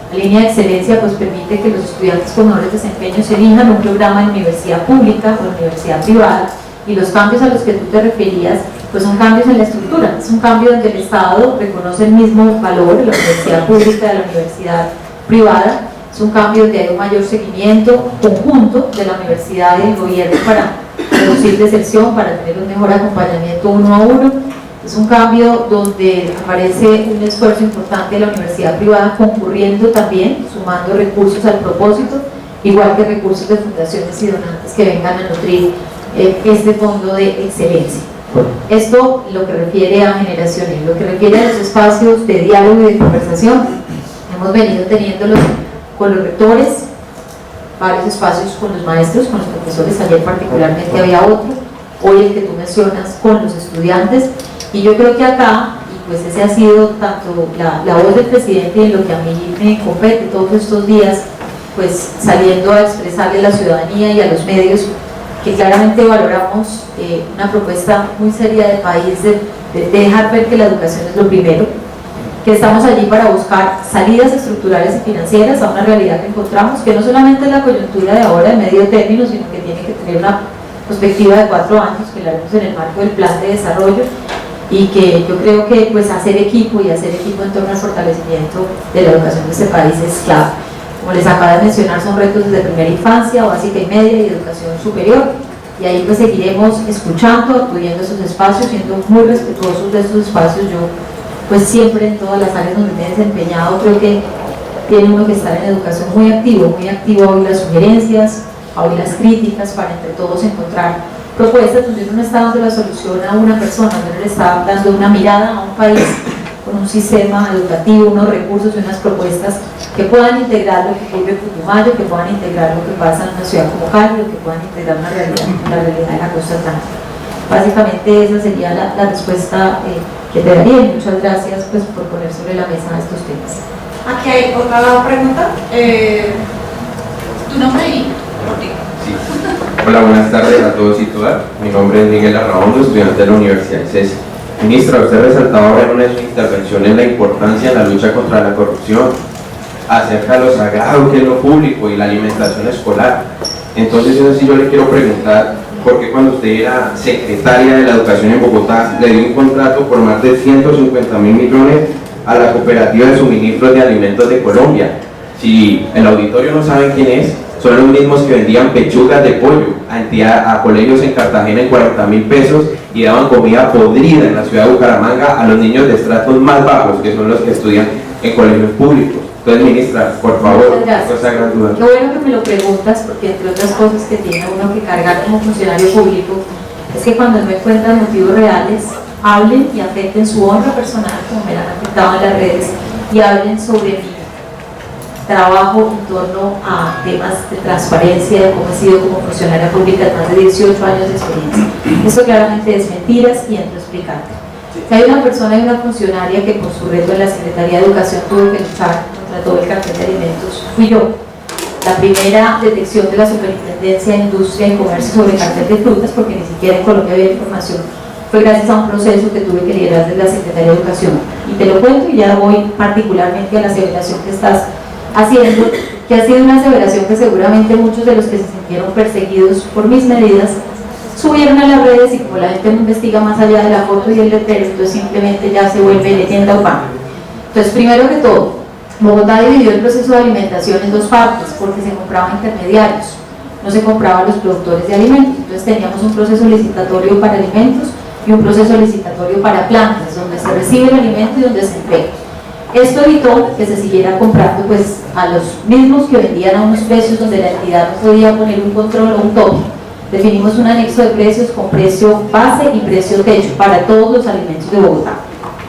La línea de excelencia pues permite que los estudiantes con mejores desempeños elijan un programa de universidad pública o universidad privada, y los cambios a los que tú te referías pues son cambios en la estructura, es un cambio donde el Estado reconoce el mismo valor de la universidad pública de la universidad privada, es un cambio donde hay un mayor seguimiento conjunto de la universidad y del gobierno para reducir deserción, para tener un mejor acompañamiento uno a uno. Es un cambio donde aparece un esfuerzo importante de la universidad privada concurriendo también, sumando recursos al propósito, igual que recursos de fundaciones y donantes que vengan a nutrir este fondo de excelencia. Esto lo que refiere a generaciones, lo que refiere a los espacios de diálogo y de conversación, hemos venido teniéndolos con los rectores, varios espacios con los maestros, con los profesores, ayer particularmente había otro, hoy el que tú mencionas con los estudiantes, y yo creo que acá, y pues ese ha sido tanto la voz del presidente y en lo que a mí me compete todos estos días, pues saliendo a expresarle a la ciudadanía y a los medios que claramente valoramos una propuesta muy seria del país de dejar ver que la educación es lo primero, que estamos allí para buscar salidas estructurales y financieras a una realidad que encontramos, que no solamente es la coyuntura de ahora de medio término, sino que tiene que tener una perspectiva de 4 años, que la vemos en el marco del plan de desarrollo, y que yo creo que pues hacer equipo en torno al fortalecimiento de la educación de este país es clave. Como les acabo de mencionar, son retos desde primera infancia, básica y media y educación superior, y ahí pues seguiremos escuchando, acudiendo a esos espacios, siendo muy respetuosos de esos espacios. Yo pues siempre en todas las áreas donde me he desempeñado creo que tiene uno que estar en educación muy activo a oír las sugerencias, a oír las críticas, para entre todos encontrar propuestas donde uno no está dando la solución a una persona, donde uno le está dando una mirada a un país con un sistema educativo, unos recursos y unas propuestas que puedan integrar lo que ocurre en Putumayo, que puedan integrar lo que pasa en una ciudad como Cali, que puedan integrar la realidad de la costa atlántica. Básicamente esa sería la respuesta que te daría, y muchas gracias pues, por poner sobre la mesa estos temas. Aquí hay otra pregunta. ¿Tu nombre y por ti? Sí. Hola, buenas tardes a todos y todas. Mi nombre es Miguel Arraondo, estudiante de la Universidad del CESI. Ministra, usted resaltaba ahora en una de sus intervenciones la importancia en la lucha contra la corrupción, acerca de lo sagrado que es lo público y la alimentación escolar. Entonces, eso sí yo le quiero preguntar, ¿por qué cuando usted era secretaria de la Educación en Bogotá le dio un contrato por más de 150.000 millones a la Cooperativa de Suministros de Alimentos de Colombia? Si el auditorio no sabe quién es, son los mismos que vendían pechugas de pollo a colegios en Cartagena en 40.000 pesos y daban comida podrida en la ciudad de Bucaramanga a los niños de estratos más bajos, que son los que estudian en colegios públicos. Entonces, ministra, por favor, esa gran duda. Qué bueno que me lo preguntas, porque entre otras cosas que tiene uno que cargar como funcionario público es que cuando no encuentran motivos reales, hablen y afecten su honra personal, como me la han afectado en las redes, y hablen sobre mí trabajo en torno a temas de transparencia, de cómo he sido como funcionaria pública, más de 18 años de experiencia. Eso claramente es mentiras y entro a explicarte. Si hay una persona y una funcionaria que por su reto en la Secretaría de Educación tuvo que luchar contra todo el cartel de alimentos, fui yo. La primera detección de la Superintendencia de Industria y Comercio sobre el cartel de frutas, porque ni siquiera en Colombia había información, fue gracias a un proceso que tuve que liderar desde la Secretaría de Educación. Y te lo cuento, y ya voy particularmente a la aseveración que estás haciendo, que ha sido una aseveración que seguramente muchos de los que se sintieron perseguidos por mis medidas subieron a las redes, y como la gente no investiga más allá de la foto y el letrero, entonces simplemente ya se vuelve leyenda urbana. Entonces, primero que todo, Bogotá dividió el proceso de alimentación en dos partes porque se compraban intermediarios, no se compraban los productores de alimentos. Entonces teníamos un proceso licitatorio para alimentos y un proceso licitatorio para plantas, donde se recibe el alimento y donde se entrega. Esto evitó que se siguiera comprando pues, a los mismos que vendían a unos precios donde la entidad no podía poner un control o un tope. Definimos un anexo de precios con precio base y precio techo para todos los alimentos de Bogotá.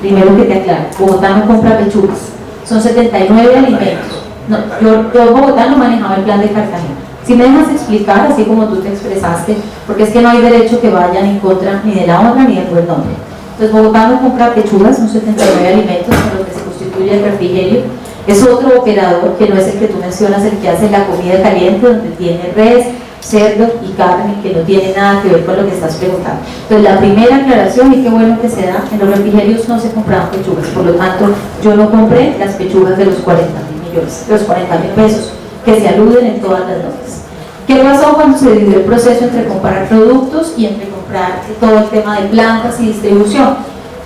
Primero que te aclaro, Bogotá no compra pechugas, son 79 alimentos. No, yo en Bogotá no manejaba el plan de Cartagena. Si me dejas explicar, así como tú te expresaste, porque es que no hay derecho que vayan en contra ni de la honra ni del buen nombre. Entonces Bogotá no compra pechugas, son 79 alimentos con lo que se constituye el refrigerio. Es otro operador que no es el que tú mencionas, el que hace la comida caliente, donde tiene res, cerdo y carne, que no tiene nada que ver con lo que estás preguntando. Entonces la primera aclaración, y qué bueno que se da, en los refrigerios no se compraban pechugas, por lo tanto yo no compré las pechugas de los 40.000 millones, los 40.000 pesos que se aluden en todas las notas. ¿Qué pasó cuando se dividió el proceso entre comprar productos y entre comprar todo el tema de plantas y distribución?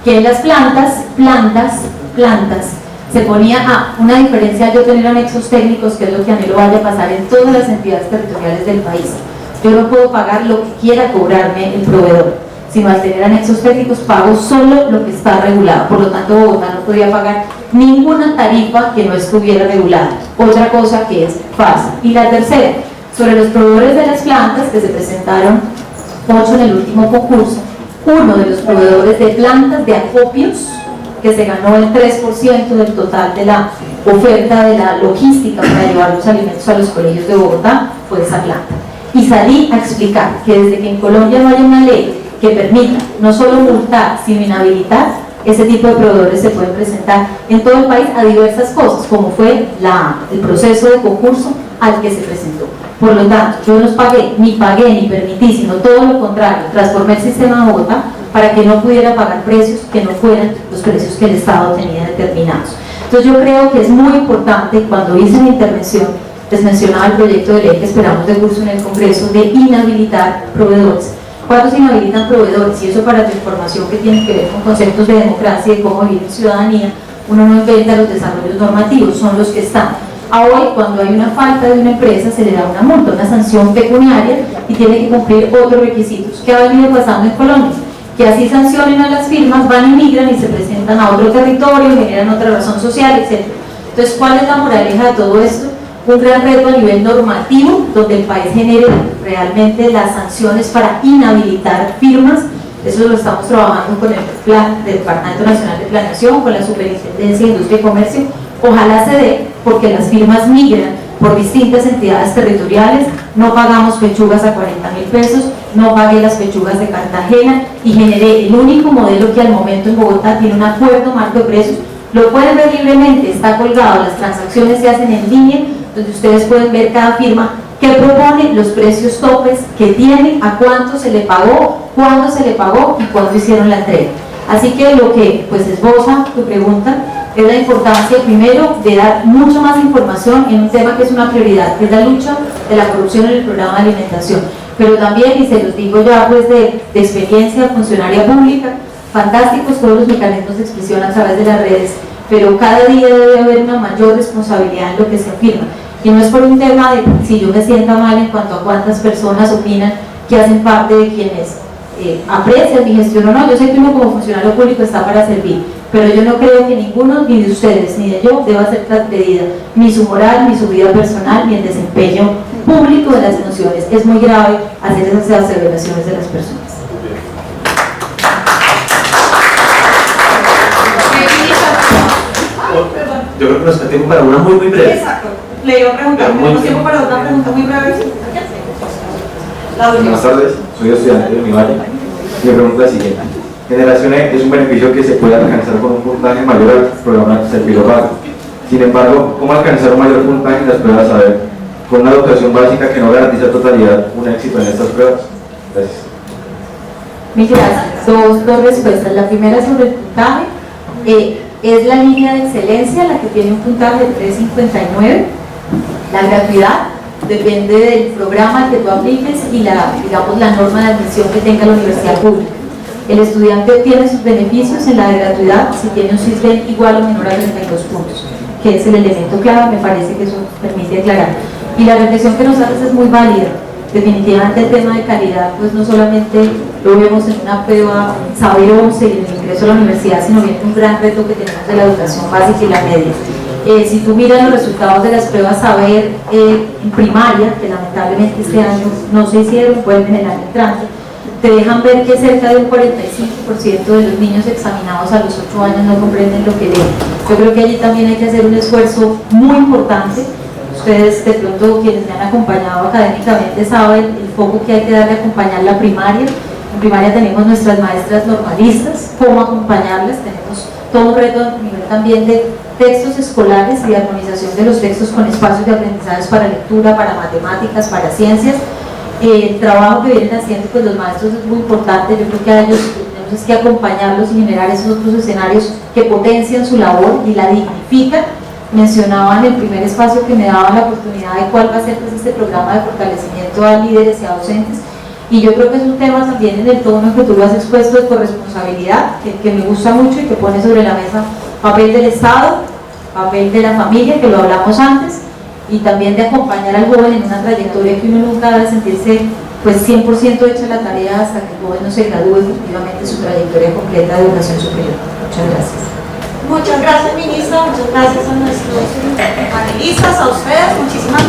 Que en las plantas se ponía una diferencia. Yo tener anexos técnicos, que es lo que anhelo vaya a pasar en todas las entidades territoriales del país. Yo no puedo pagar lo que quiera cobrarme el proveedor, sino al tener anexos técnicos pago solo lo que está regulado. Por lo tanto, Bogotá no podía pagar ninguna tarifa que no estuviera regulada. Otra cosa que es falsa. Y la tercera, sobre los proveedores de las plantas, que se presentaron 8 en el último concurso, uno de los proveedores de plantas de acopios, que se ganó el 3% del total de la oferta de la logística para llevar los alimentos a los colegios de Bogotá, fue esa planta. Y salí a explicar que desde que en Colombia no haya una ley que permita no solo multar, sino inhabilitar, ese tipo de proveedores se pueden presentar en todo el país a diversas cosas, como fue el proceso de concurso al que se presentó. Por lo tanto, yo no ni permití, sino todo lo contrario, transformé el sistema de Bogotá para que no pudiera pagar precios que no fueran los precios que el Estado tenía determinados. Entonces yo creo que es muy importante, cuando hice mi intervención, les mencionaba el proyecto de ley que esperamos de curso en el Congreso de inhabilitar proveedores. ¿Cuándo se inhabilitan proveedores? Y eso, para tu información, que tiene que ver con conceptos de democracia y de cómo vivir en ciudadanía, uno no inventa los desarrollos normativos, son los que están. A hoy, cuando hay una falta de una empresa, se le da una multa, una sanción pecuniaria, y tiene que cumplir otros requisitos. ¿Qué ha venido pasando en Colombia? Que así sancionen a las firmas, van y migran y se presentan a otro territorio, generan otra razón social, etc. Entonces, ¿cuál es la moraleja de todo esto? Un gran reto a nivel normativo, donde el país genere realmente las sanciones para inhabilitar firmas. Eso lo estamos trabajando con el plan del Departamento Nacional de Planeación, con la Superintendencia de Industria y Comercio. Ojalá se dé, porque las firmas migran por distintas entidades territoriales. No pagamos pechugas a 40.000 pesos, no pagué las pechugas de Cartagena y generé el único modelo que al momento en Bogotá tiene un acuerdo marco de precios. Lo pueden ver libremente, está colgado, las transacciones se hacen en línea, donde ustedes pueden ver cada firma que propone, los precios topes que tiene, a cuánto se le pagó, cuándo se le pagó y cuándo hicieron la entrega. Así que lo que pues esboza tu pregunta es la importancia, primero, de dar mucho más información en un tema que es una prioridad, que es la lucha de la corrupción en el programa de alimentación. Pero también, y se los digo ya pues de experiencia funcionaria pública, fantásticos todos los mecanismos de expresión a través de las redes, pero cada día debe haber una mayor responsabilidad en lo que se afirma. Y no es por un tema de si yo me sienta mal en cuanto a cuántas personas opinan que hacen parte de quienes aprecian mi gestión o no. Yo sé que uno como funcionario público está para servir, pero yo no creo que ninguno, ni de ustedes, ni de yo, deba ser transgredida ni su moral, ni su vida personal, ni el desempeño público de las funciones. Es muy grave hacer esas aseveraciones de las personas. Yo creo que nos da tiempo para una muy breve. Exacto. Le iba a preguntar, tenemos tiempo para una pregunta muy breve. Buenas tardes, soy estudiante de Univalle. Mi pregunta es la siguiente. Generación E es un beneficio que se puede alcanzar con un puntaje mayor al programa Servilo Pago. Sin embargo, ¿cómo alcanzar un mayor puntaje en las pruebas saber con una educación básica que no garantiza totalidad un éxito en estas pruebas? Gracias. Mil gracias. Dos respuestas. La primera sobre el puntaje. Es la línea de excelencia la que tiene un puntaje de 3.59. La gratuidad depende del programa al que tú apliques y la norma de admisión que tenga la universidad pública. El estudiante obtiene sus beneficios en la de gratuidad si tiene un CISBEN igual o menor a 32 puntos. que es el elemento clave, me parece que eso permite aclarar. Y la reflexión que nos haces es muy válida. Definitivamente el tema de calidad, pues no solamente lo vemos en una prueba Saber 11 y en el ingreso a la universidad, sino bien un gran reto que tenemos de la educación básica y la media. Si tú miras los resultados de las pruebas Saber en primaria, que lamentablemente este año no se hicieron, vuelven el año entrante, te dejan ver que cerca de un 45% de los niños examinados a los 8 años no comprenden lo que leen. Yo creo que allí también hay que hacer un esfuerzo muy importante. Ustedes, de pronto, quienes me han acompañado académicamente, saben el foco que hay que darle a acompañar la primaria. En primaria tenemos nuestras maestras normalistas, cómo acompañarlas, tenemos todo un reto a nivel también de textos escolares y de armonización de los textos con espacios de aprendizaje para lectura, para matemáticas, para ciencias. El trabajo que vienen haciendo pues, los maestros es muy importante. Yo creo que a ellos tenemos que acompañarlos y generar esos otros escenarios que potencian su labor y la dignifican. Mencionaba en el primer espacio que me daban la oportunidad de cuál va a ser pues, este programa de fortalecimiento a líderes y a docentes, y yo creo que es un tema también en el tono que tú lo has expuesto de corresponsabilidad, que me gusta mucho y que pone sobre la mesa papel del Estado, papel de la familia, que lo hablamos antes, y también de acompañar al joven en una trayectoria que uno nunca debe sentirse pues 100% hecha la tarea hasta que el joven no se gradúe efectivamente su trayectoria completa de educación superior. Muchas gracias. Muchas gracias, ministra, muchas gracias a nuestros panelistas, a ustedes, muchísimas